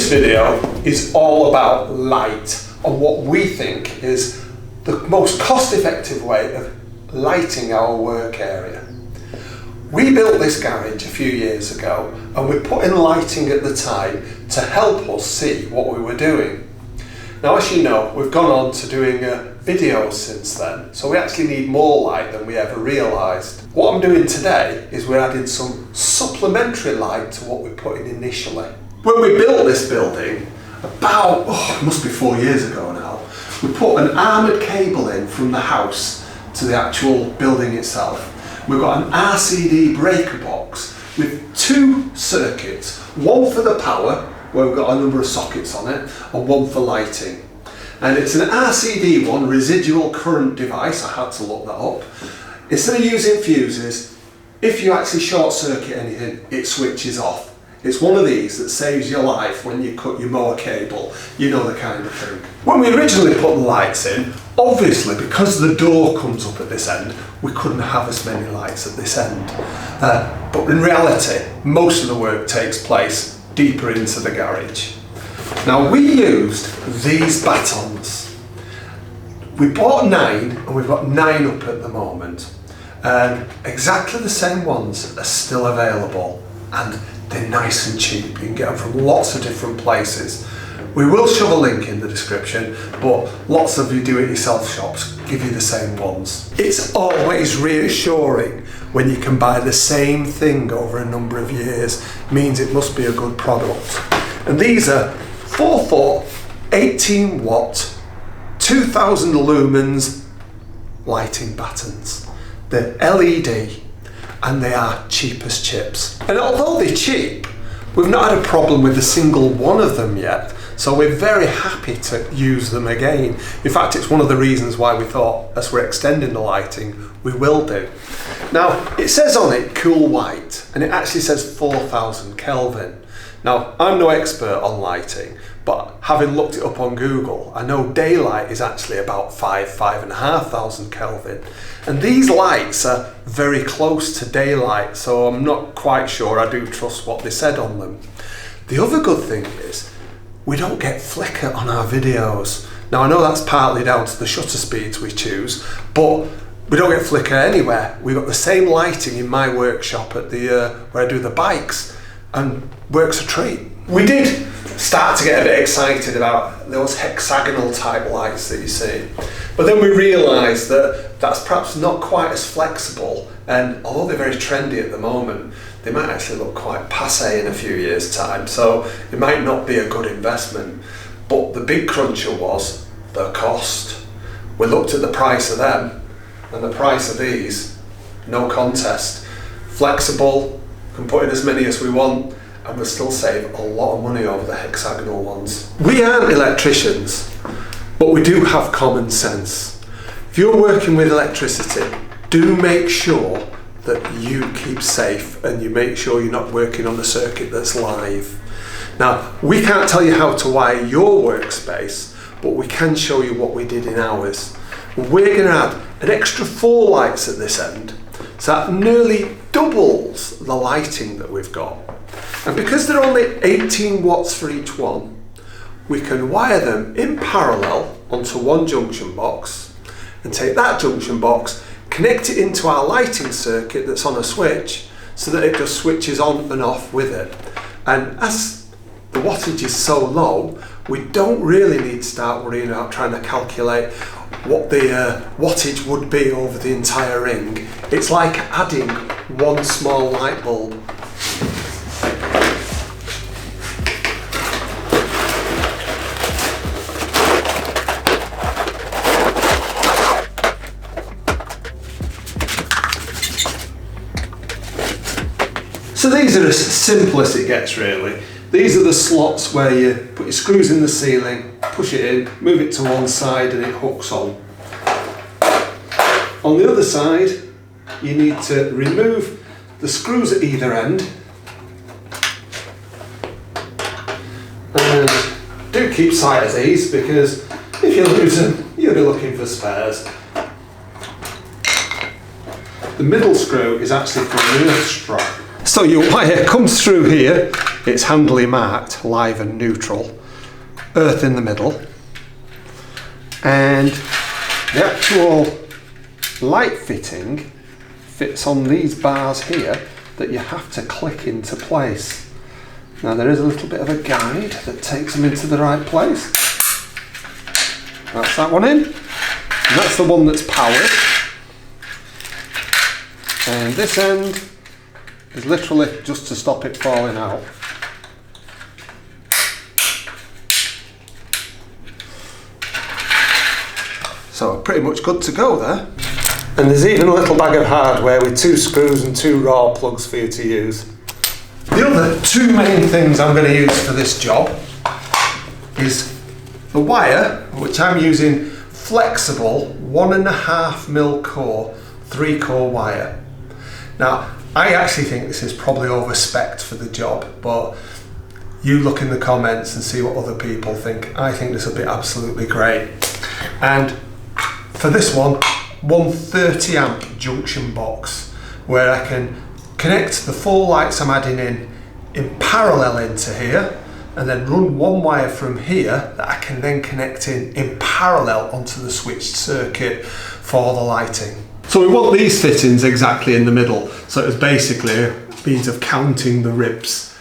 This video is all about light and what we think is the most cost-effective way of lighting our work area. We built this garage a few years ago and we put in lighting at the time to help us see what we were doing. Now, as you know, we've gone on to doing videos since then, so we actually need more light than we ever realised. What I'm doing today is we're adding some supplementary light to what we put in initially. When we built this building, about, it must be 4 years ago now, we put an armoured cable in from the house to the actual building itself. We've got an RCD breaker box with 2 circuits, one for the power, where we've got a number of sockets on it, and one for lighting. And it's an RCD one, residual current device, I had to look that up. Instead of using fuses, if you actually short circuit anything, it switches off. It's one of these that saves your life when you cut your mower cable, you know, the kind of thing. When we originally put the lights in, obviously because the door comes up at this end, we couldn't have as many lights at this end. But in reality, most of the work takes place deeper into the garage. Now, we used these battens. We bought 9 and we've got 9 up at the moment. Exactly the same ones are still available and they're nice and cheap. You can get them from lots of different places. We will shove a link in the description, but lots of you do-it-yourself shops give you the same ones. It's always reassuring when you can buy the same thing over a number of years. It means it must be a good product. And these are 4 foot, 18 watt, 2000 lumens lighting battens. They're LED and they are cheap as chips. And although they're cheap, we've not had a problem with a single one of them yet. So we're very happy to use them again. In fact, it's one of the reasons why we thought, as we're extending the lighting, we will do. Now, it says on it cool white, and it actually says 4000 Kelvin. Now, I'm no expert on lighting, but having looked it up on Google, I know daylight is actually about 5,500 Kelvin. And these lights are very close to daylight, so I'm not quite sure I do trust what they said on them. The other good thing is, we don't get flicker on our videos. Now, I know that's partly down to the shutter speeds we choose, but we don't get flicker anywhere. We've got the same lighting in my workshop at the where I do the bikes, and works a treat. We did start to get a bit excited about those hexagonal type lights that you see, but then we realised that that's perhaps not quite as flexible, and although they're very trendy at the moment, they might actually look quite passé in a few years' time, so it might not be a good investment. But the big cruncher was the cost. We looked at the price of them, and the price of these, no contest. Flexible, can put in as many as we want, and we'll still save a lot of money over the hexagonal ones. We aren't electricians, but we do have common sense. If you're working with electricity, do make sure that you keep safe and you make sure you're not working on a circuit that's live. Now, we can't tell you how to wire your workspace, but we can show you what we did in ours. We're going to add an extra 4 lights at this end, so that nearly doubles the lighting that we've got. And because they're only 18 watts for each one, we can wire them in parallel onto one junction box and take that junction box, connect it into our lighting circuit that's on a switch so that it just switches on and off with it. And as the wattage is so low, we don't really need to start worrying about trying to calculate what the wattage would be over the entire ring. It's like adding one small light bulb. So these are as simple as it gets, really. These are the slots where you put your screws in the ceiling, push it in, move it to one side and it hooks on. On the other side, you need to remove the screws at either end. And do keep sight of these, because if you lose them, you'll be looking for spares. The middle screw is actually for an earth strap. So your wire comes through here It's handily marked live and neutral, earth in the middle, and the actual light fitting fits on these bars here that you have to click into place. Now there is a little bit of a guide that takes them into the right place. That's that one in, and that's the one that's powered. And this end is literally just to stop it falling out. So pretty much good to go there. And there's even a little bag of hardware with 2 screws and 2 raw plugs for you to use. The other 2 main things I'm going to use for this job is the wire, which I'm using flexible 1.5mm core, 3-core wire. Now, I actually think this is probably over-spec'd for the job, but you look in the comments and see what other people think. I think this will be absolutely great. And for this one 30 amp junction box, where I can connect the 4 lights I'm adding in parallel into here, and then run 1 wire from here that I can then connect in parallel onto the switched circuit for the lighting. So we want these fittings exactly in the middle, so it's basically a means of counting the ribs.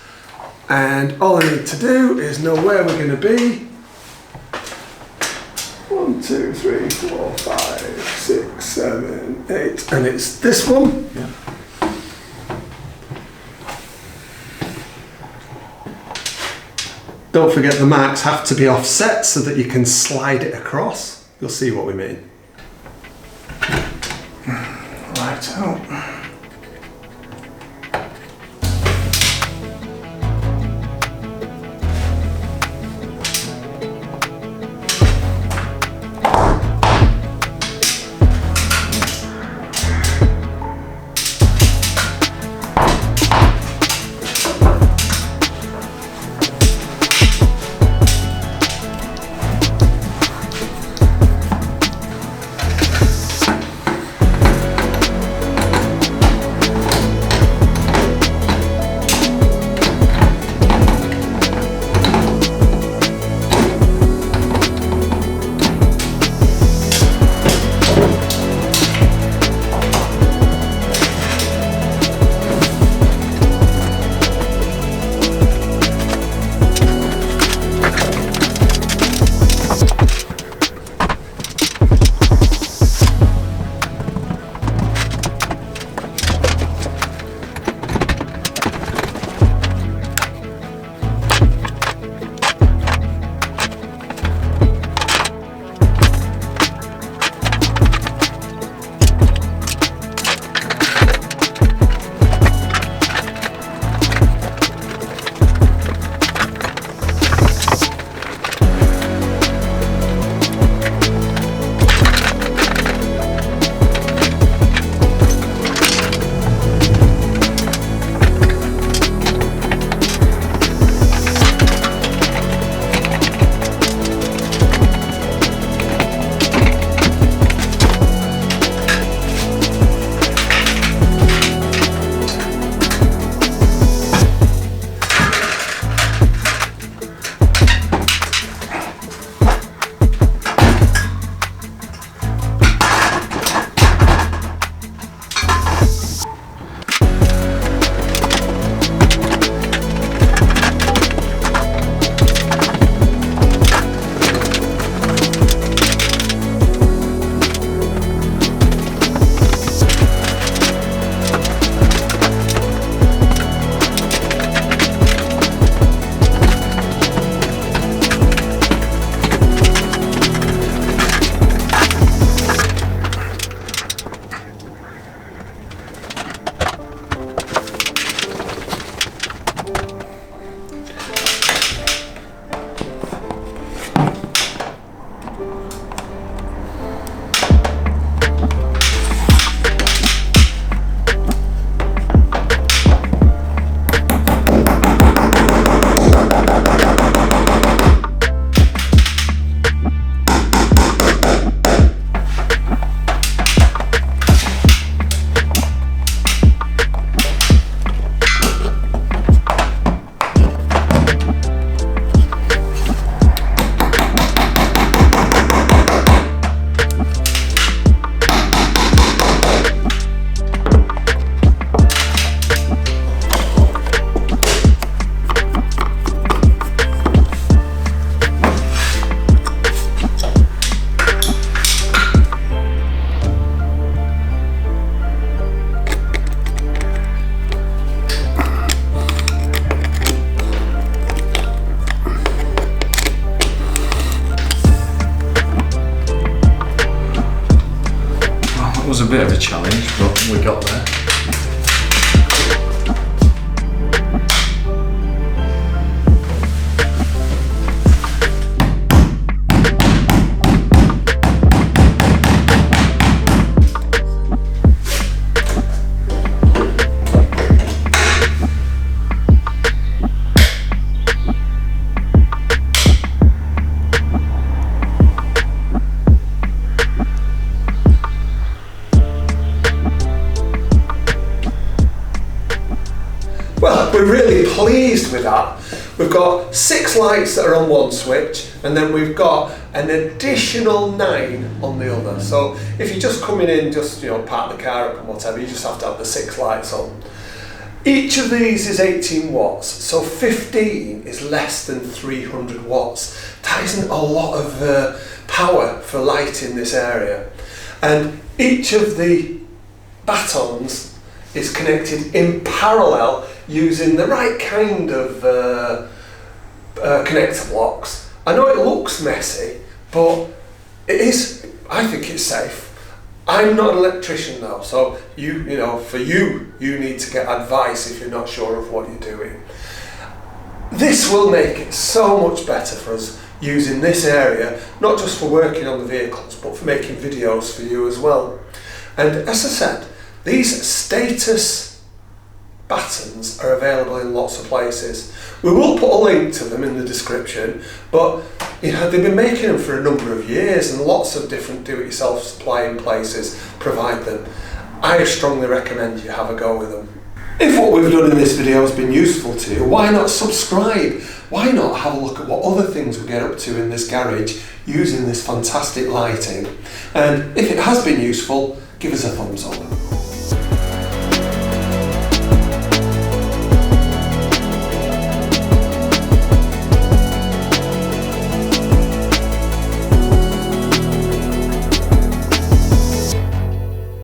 And all I need to do is know where we're going to be. 1, 2, 3, 4, 5, 6, 7, 8, and it's this one. Yeah. Don't forget the marks have to be offset so that you can slide it across. You'll see what we mean. Right out. was a bit of a challenge, but we got there. Well, we're really pleased with that. We've got 6 lights that are on one switch, and then we've got an additional 9 on the other. So if you're just coming in, just park the car up and whatever, you just have to have the 6 lights on. Each of these is 18 watts, so 15 is less than 300 watts. That isn't a lot of power for lighting this area. And each of the battens is connected in parallel using the right kind of connector blocks. I know it looks messy, but it is, I think it's safe. I'm not an electrician though, so for you need to get advice if you're not sure of what you're doing. This will make it so much better for us using this area, not just for working on the vehicles, but for making videos for you as well. And as I said, these status battens are available in lots of places. We will put a link to them in the description, but they've been making them for a number of years, and lots of different do-it-yourself supplying places provide them. I strongly recommend you have a go with them. If what we've done in this video has been useful to you, why not subscribe? Why not have a look at what other things we get up to in this garage using this fantastic lighting? And if it has been useful, give us a thumbs up.